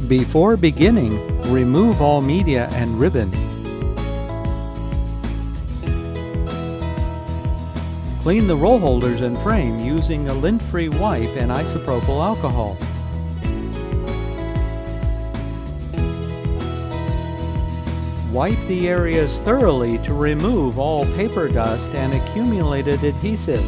Before beginning, remove all media and ribbon. Clean the roll holders and frame using a lint-free wipe and isopropyl alcohol. Wipe the areas thoroughly to remove all paper dust and accumulated adhesive.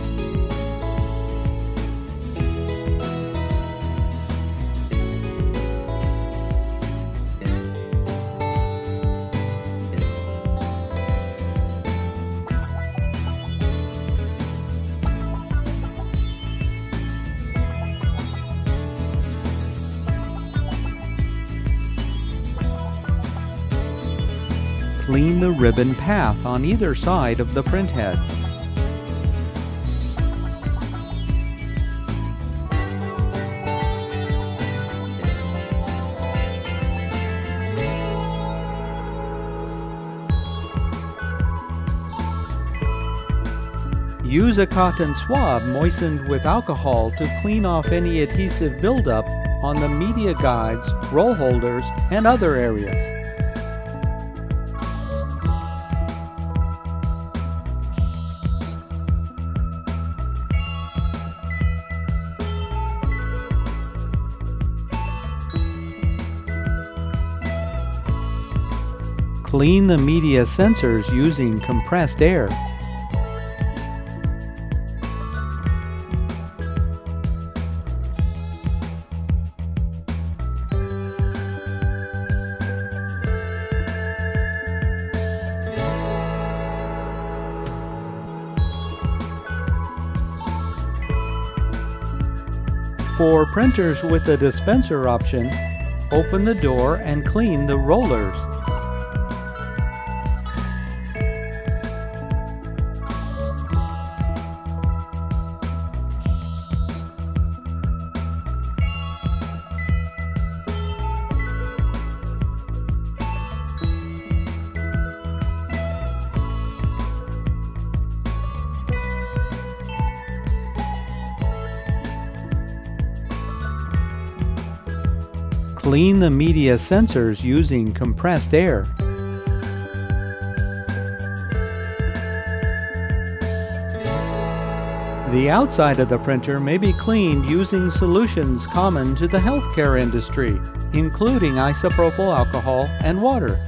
Clean the ribbon path on either side of the print head. Use a cotton swab moistened with alcohol to clean off any adhesive buildup on the media guides, roll holders, and other areas. Clean the media sensors using compressed air. For printers with a dispenser option, open the door and clean the rollers. Clean the media sensors using compressed air. The outside of the printer may be cleaned using solutions common to the healthcare industry, including isopropyl alcohol and water.